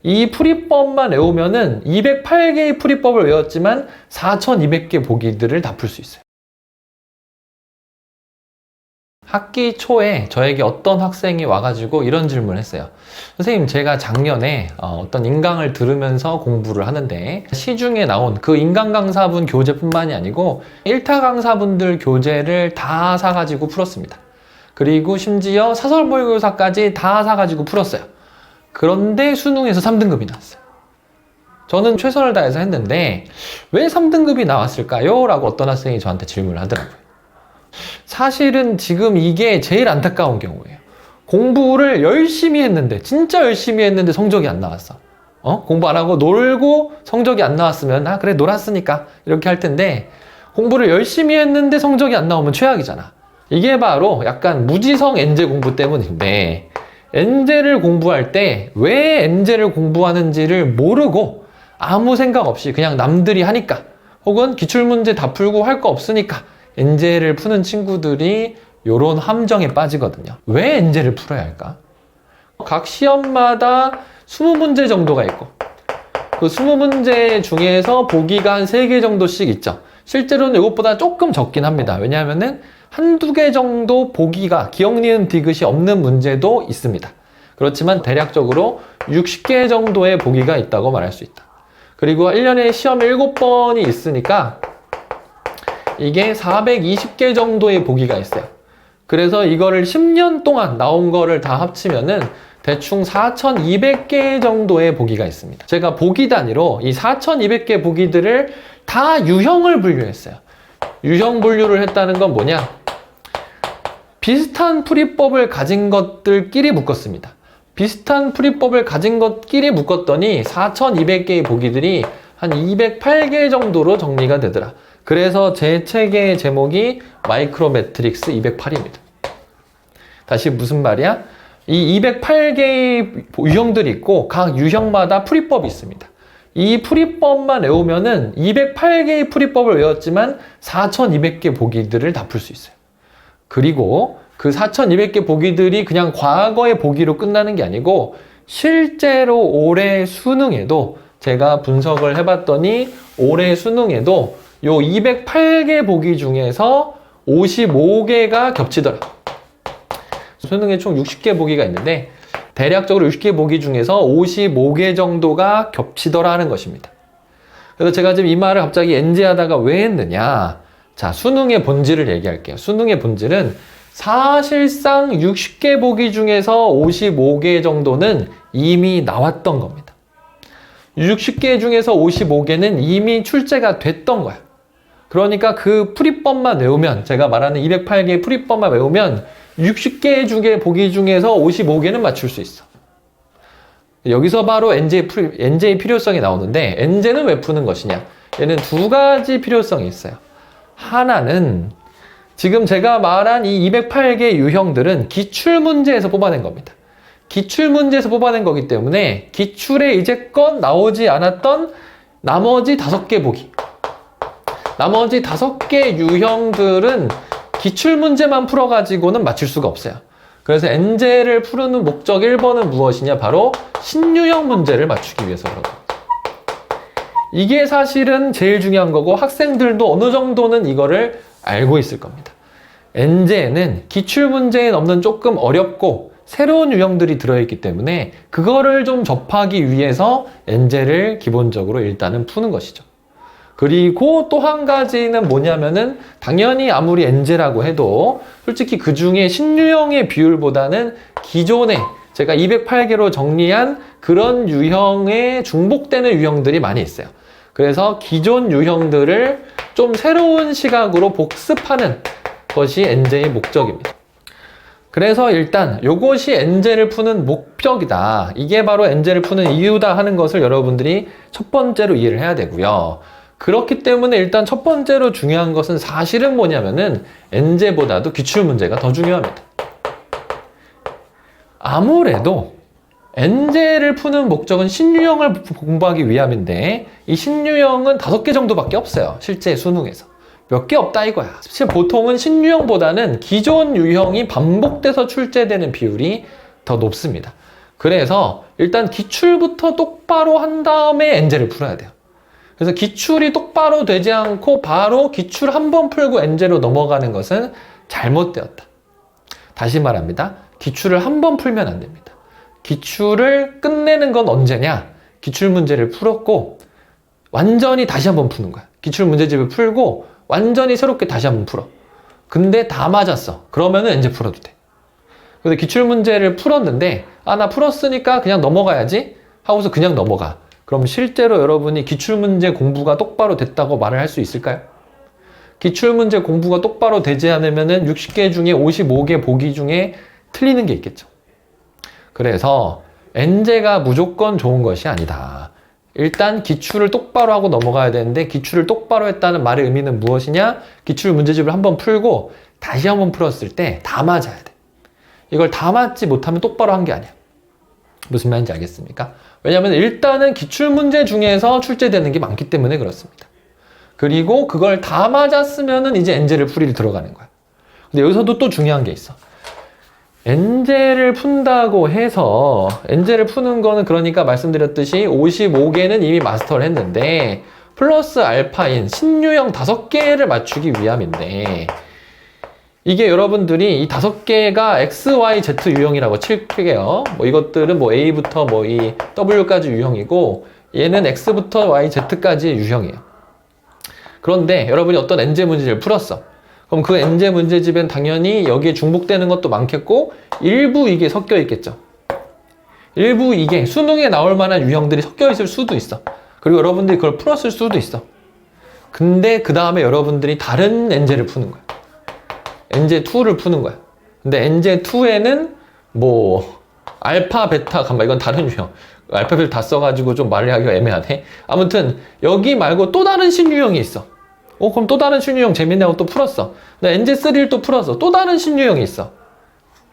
이 풀이법만 외우면은 208개의 풀이법을 외웠지만 4200개 보기들을 다 풀 수 있어요. 학기 초에 저에게 어떤 학생이 와가지고 이런 질문을 했어요. 선생님, 제가 작년에 어떤 인강을 들으면서 공부를 하는데 시중에 나온 그 인강 강사분 교재뿐만이 아니고 1타 강사분들 교재를 다 사가지고 풀었습니다. 그리고 심지어 사설 모의고사까지 다 사가지고 풀었어요. 그런데 수능에서 3등급이 나왔어요. 저는 최선을 다해서 했는데 왜 3등급이 나왔을까요? 라고 어떤 학생이 저한테 질문을 하더라고요. 사실은 지금 이게 제일 안타까운 경우예요. 공부를 열심히 했는데, 진짜 열심히 했는데 성적이 안 나왔어. 공부 안 하고 놀고 성적이 안 나왔으면 그래 놀았으니까 이렇게 할 텐데, 공부를 열심히 했는데 성적이 안 나오면 최악이잖아. 이게 바로 약간 무지성 엔제 공부 때문인데, 엔제를 공부할 때 왜 엔제를 공부하는지를 모르고 아무 생각 없이 그냥 남들이 하니까, 혹은 기출문제 다 풀고 할 거 없으니까 엔제를 푸는 친구들이 요런 함정에 빠지거든요. 왜 엔제를 풀어야 할까? 각 시험마다 20문제 정도가 있고, 그 20문제 중에서 보기가 한 3개 정도씩 있죠. 실제로는 이것보다 조금 적긴 합니다. 왜냐하면은 한두 개 정도 보기가 기억, 니은, 디귿이 없는 문제도 있습니다. 그렇지만 대략적으로 60개 정도의 보기가 있다고 말할 수 있다. 그리고 1년에 시험 7번이 있으니까 이게 420개 정도의 보기가 있어요. 그래서 이거를 10년 동안 나온 거를 다 합치면은 대충 4200개 정도의 보기가 있습니다. 제가 보기 단위로 이 4200개 보기들을 다 유형을 분류했어요. 유형 분류를 했다는 건 뭐냐? 비슷한 풀이법을 가진 것들끼리 묶었습니다. 비슷한 풀이법을 가진 것끼리 묶었더니 4200개의 보기들이 한 208개 정도로 정리가 되더라. 그래서 제 책의 제목이 마이크로 매트릭스 208입니다. 다시 무슨 말이야? 이 208개의 유형들이 있고 각 유형마다 풀이법이 있습니다. 이 풀이법만 외우면은 208개의 풀이법을 외웠지만 4200개 보기들을 다 풀 수 있어요. 그리고 그 4200개 보기들이 그냥 과거의 보기로 끝나는 게 아니고 실제로 올해 수능에도 제가 분석을 해봤더니 올해 수능에도 요 208개 보기 중에서 55개가 겹치더라. 수능에 총 60개 보기가 있는데 대략적으로 60개 보기 중에서 55개 정도가 겹치더라 하는 것입니다. 그래서 제가 지금 이 말을 갑자기 엔제하다가 왜 했느냐? 자, 수능의 본질을 얘기할게요. 수능의 본질은 사실상 60개 보기 중에서 55개 정도는 이미 나왔던 겁니다. 60개 중에서 55개는 이미 출제가 됐던 거야. 그러니까 그 풀이법만 외우면, 제가 말하는 208개의 풀이법만 외우면 60개 중에 보기 중에서 55개는 맞출 수 있어. 여기서 바로 엔제의 필요성이 나오는데, 엔제는 왜 푸는 것이냐? 얘는 두 가지 필요성이 있어요. 하나는 지금 제가 말한 이 208개 유형들은 기출문제에서 뽑아낸 겁니다. 기출문제에서 뽑아낸 거기 때문에 기출에 이제껏 나오지 않았던 나머지 5개 보기, 나머지 5개 유형들은 기출문제만 풀어가지고는 맞출 수가 없어요. 그래서 엔제를 푸는 목적 1번은 무엇이냐? 바로 신유형 문제를 맞추기 위해서라고. 이게 사실은 제일 중요한 거고 학생들도 어느 정도는 이거를 알고 있을 겁니다. 엔제에는 기출문제에 넘는 조금 어렵고 새로운 유형들이 들어있기 때문에 그거를 좀 접하기 위해서 엔제를 기본적으로 일단은 푸는 것이죠. 그리고 또 한 가지는 뭐냐면은 당연히 아무리 엔제라고 해도 솔직히 그 중에 신유형의 비율보다는 기존에 제가 208개로 정리한 그런 유형에 중복되는 유형들이 많이 있어요. 그래서 기존 유형들을 좀 새로운 시각으로 복습하는 것이 엔제의 목적입니다. 그래서 일단 이것이 엔제를 푸는 목적이다. 이게 바로 엔제를 푸는 이유다 하는 것을 여러분들이 첫 번째로 이해를 해야 되고요. 그렇기 때문에 일단 첫 번째로 중요한 것은 사실은 뭐냐면은 엔제보다도 기출문제가 더 중요합니다. 아무래도 엔제를 푸는 목적은 신유형을 공부하기 위함인데 이 신유형은 5개 정도밖에 없어요. 실제 수능에서. 몇 개 없다 이거야. 사실 보통은 신유형보다는 기존 유형이 반복돼서 출제되는 비율이 더 높습니다. 그래서 일단 기출부터 똑바로 한 다음에 엔제를 풀어야 돼요. 그래서 기출이 똑바로 되지 않고 바로 기출 한 번 풀고 엔제로 넘어가는 것은 잘못되었다. 다시 말합니다. 기출을 한 번 풀면 안 됩니다. 기출을 끝내는 건 언제냐? 기출 문제를 풀었고 완전히 다시 한번 푸는 거야. 기출 문제집을 풀고 완전히 새롭게 다시 한번 풀어. 근데 다 맞았어. 그러면은 엔제 풀어도 돼. 근데 기출 문제를 풀었는데 나 풀었으니까 그냥 넘어가야지 하고서 그냥 넘어가. 그럼 실제로 여러분이 기출문제 공부가 똑바로 됐다고 말을 할 수 있을까요? 기출문제 공부가 똑바로 되지 않으면 60개 중에 55개 보기 중에 틀리는 게 있겠죠. 그래서 엔제가 무조건 좋은 것이 아니다. 일단 기출을 똑바로 하고 넘어가야 되는데 기출을 똑바로 했다는 말의 의미는 무엇이냐? 기출 문제집을 한번 풀고 다시 한번 풀었을 때 다 맞아야 돼. 이걸 다 맞지 못하면 똑바로 한 게 아니야. 무슨 말인지 알겠습니까? 왜냐하면 일단은 기출문제 중에서 출제되는 게 많기 때문에 그렇습니다. 그리고 그걸 다 맞았으면은 이제 엔제를 풀이를 들어가는 거야. 근데 여기서도 또 중요한 게 있어. 엔제를 푼다고 해서 엔제를 푸는 거는 그러니까 말씀드렸듯이 55개는 이미 마스터를 했는데 플러스 알파인 신유형 5개를 맞추기 위함인데 이게 여러분들이 이 5개가 X, Y, Z 유형이라고 칠게요. 뭐 이것들은 뭐 A부터 뭐 이 W까지 유형이고 얘는 X부터 Y, Z까지 유형이에요. 그런데 여러분이 어떤 엔제 문제집을 풀었어. 그럼 그 엔제 문제집엔 당연히 여기에 중복되는 것도 많겠고 일부 이게 섞여 있겠죠. 일부 이게 수능에 나올 만한 유형들이 섞여 있을 수도 있어. 그리고 여러분들이 그걸 풀었을 수도 있어. 근데 그 다음에 여러분들이 다른 엔제를 푸는 거야. 엔제2를 푸는 거야. 근데 엔제2에는 뭐 알파, 베타, 감마 이건 다른 유형. 알파벳 다 써가지고 좀 말을 하기가 애매하네. 아무튼 여기 말고 또 다른 신유형이 있어. 그럼 또 다른 신유형 재밌냐고 또 풀었어. 엔제3를 또 풀었어. 또 다른 신유형이 있어.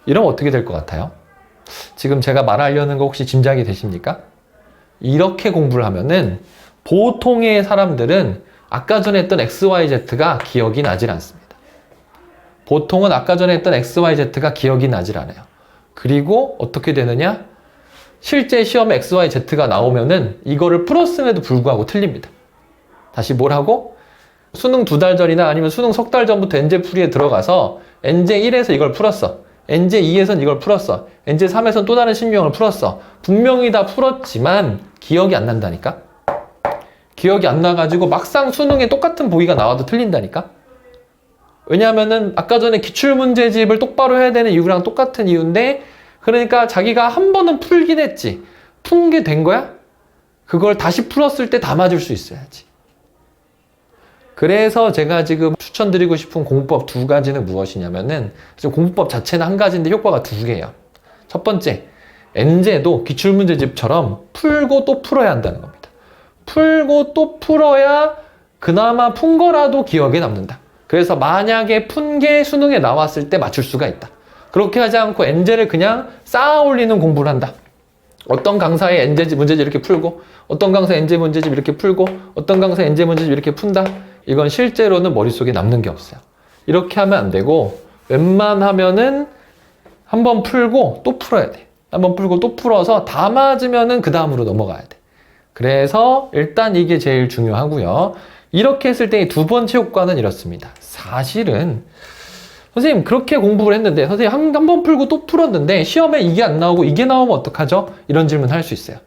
이러면 어떻게 될 것 같아요? 지금 제가 말하려는 거 혹시 짐작이 되십니까? 이렇게 공부를 하면은 보통의 사람들은 아까 전에 했던 XYZ가 기억이 나질 않습니다. 보통은 아까 전에 했던 XYZ가 기억이 나질 않아요. 그리고 어떻게 되느냐? 실제 시험에 XYZ가 나오면은 이거를 풀었음에도 불구하고 틀립니다. 다시 뭐라고? 수능 2달 전이나 아니면 수능 석 달 전부터 엔제 풀이에 들어가서 엔제 1에서 이걸 풀었어. 엔제 2에선 이걸 풀었어. 엔제 3에선 또 다른 신유형을 풀었어. 분명히 다 풀었지만 기억이 안 난다니까? 기억이 안 나가지고 막상 수능에 똑같은 보기가 나와도 틀린다니까? 왜냐하면은 아까 전에 기출문제집을 똑바로 해야 되는 이유랑 똑같은 이유인데 그러니까 자기가 한 번은 풀긴 했지. 푼 게 된 거야? 그걸 다시 풀었을 때 다 맞을 수 있어야지. 그래서 제가 지금 추천드리고 싶은 공부법 2가지는 무엇이냐면은 공부법 자체는 1가지인데 효과가 2개예요. 첫 번째, 엔제도 기출문제집처럼 풀고 또 풀어야 한다는 겁니다. 풀고 또 풀어야 그나마 푼 거라도 기억에 남는다. 그래서 만약에 푼 게 수능에 나왔을 때 맞출 수가 있다. 그렇게 하지 않고 엔제를 그냥 쌓아 올리는 공부를 한다. 어떤 강사의 엔제 문제집 이렇게 풀고 어떤 강사 엔제 문제집 이렇게 풀고 어떤 강사 엔제 문제집 이렇게 푼다. 이건 실제로는 머릿속에 남는 게 없어요. 이렇게 하면 안 되고 웬만하면은 한번 풀고 또 풀어야 돼. 한번 풀고 또 풀어서 다 맞으면은 그 다음으로 넘어가야 돼. 그래서 일단 이게 제일 중요하고요. 이렇게 했을 때 두 번째 효과는 이렇습니다. 사실은 선생님 그렇게 공부를 했는데 선생님 한 번 풀고 또 풀었는데 시험에 이게 안 나오고 이게 나오면 어떡하죠? 이런 질문 할 수 있어요.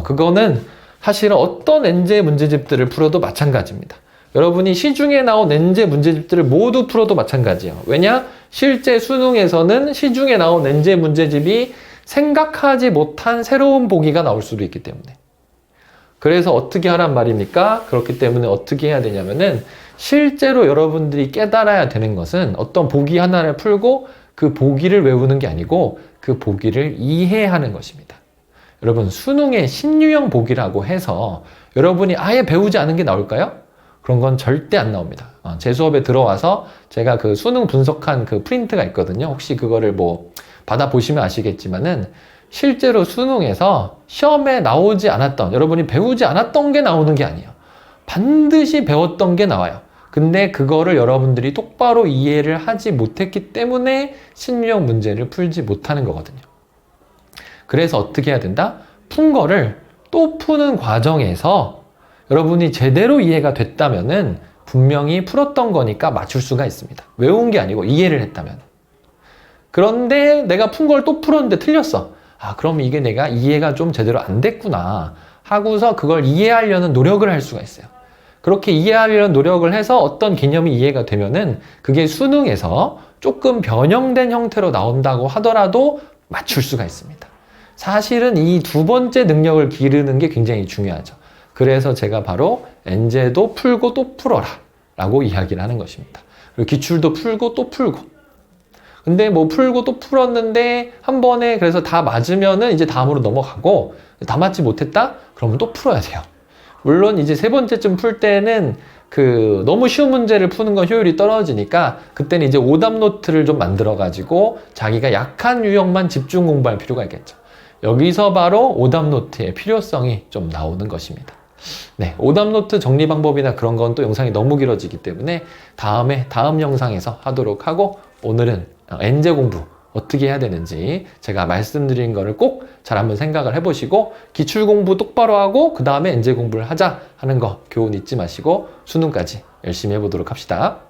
그거는 사실은 어떤 엔제 문제집들을 풀어도 마찬가지입니다. 여러분이 시중에 나온 엔제 문제집들을 모두 풀어도 마찬가지예요. 왜냐? 실제 수능에서는 시중에 나온 엔제 문제집이 생각하지 못한 새로운 보기가 나올 수도 있기 때문에. 그래서 어떻게 하란 말입니까? 그렇기 때문에 어떻게 해야 되냐면은 실제로 여러분들이 깨달아야 되는 것은 어떤 보기 하나를 풀고 그 보기를 외우는 게 아니고 그 보기를 이해하는 것입니다. 여러분 수능의 신유형 보기라고 해서 여러분이 아예 배우지 않은 게 나올까요? 그런 건 절대 안 나옵니다. 제 수업에 들어와서 제가 그 수능 분석한 그 프린트가 있거든요. 혹시 그거를 뭐 받아보시면 아시겠지만은 실제로 수능에서 시험에 나오지 않았던, 여러분이 배우지 않았던 게 나오는 게 아니에요. 반드시 배웠던 게 나와요. 근데 그거를 여러분들이 똑바로 이해를 하지 못했기 때문에 신유형 문제를 풀지 못하는 거거든요. 그래서 어떻게 해야 된다? 푼 거를 또 푸는 과정에서 여러분이 제대로 이해가 됐다면은 분명히 풀었던 거니까 맞출 수가 있습니다. 외운 게 아니고 이해를 했다면. 그런데 내가 푼 걸 또 풀었는데 틀렸어. 아, 그럼 이게 내가 이해가 좀 제대로 안 됐구나 하고서 그걸 이해하려는 노력을 할 수가 있어요. 그렇게 이해하려는 노력을 해서 어떤 개념이 이해가 되면은 그게 수능에서 조금 변형된 형태로 나온다고 하더라도 맞출 수가 있습니다. 사실은 이 두 번째 능력을 기르는 게 굉장히 중요하죠. 그래서 제가 바로 엔제도 풀고 또 풀어라 라고 이야기를 하는 것입니다. 그리고 기출도 풀고 또 풀고. 근데 뭐 풀고 또 풀었는데 한 번에 그래서 다 맞으면은 이제 다음으로 넘어가고, 다 맞지 못했다? 그러면 또 풀어야 돼요. 물론 이제 세 번째쯤 풀 때는 너무 쉬운 문제를 푸는 건 효율이 떨어지니까 그때는 이제 오답 노트를 좀 만들어 가지고 자기가 약한 유형만 집중 공부할 필요가 있겠죠. 여기서 바로 오답 노트의 필요성이 좀 나오는 것입니다. 네, 오답 노트 정리 방법이나 그런 건 또 영상이 너무 길어지기 때문에 다음 영상에서 하도록 하고, 오늘은 엔제 공부 어떻게 해야 되는지 제가 말씀드린 거를 꼭 잘 한번 생각을 해보시고, 기출 공부 똑바로 하고 그 다음에 엔제 공부를 하자 하는 거 교훈 잊지 마시고 수능까지 열심히 해보도록 합시다.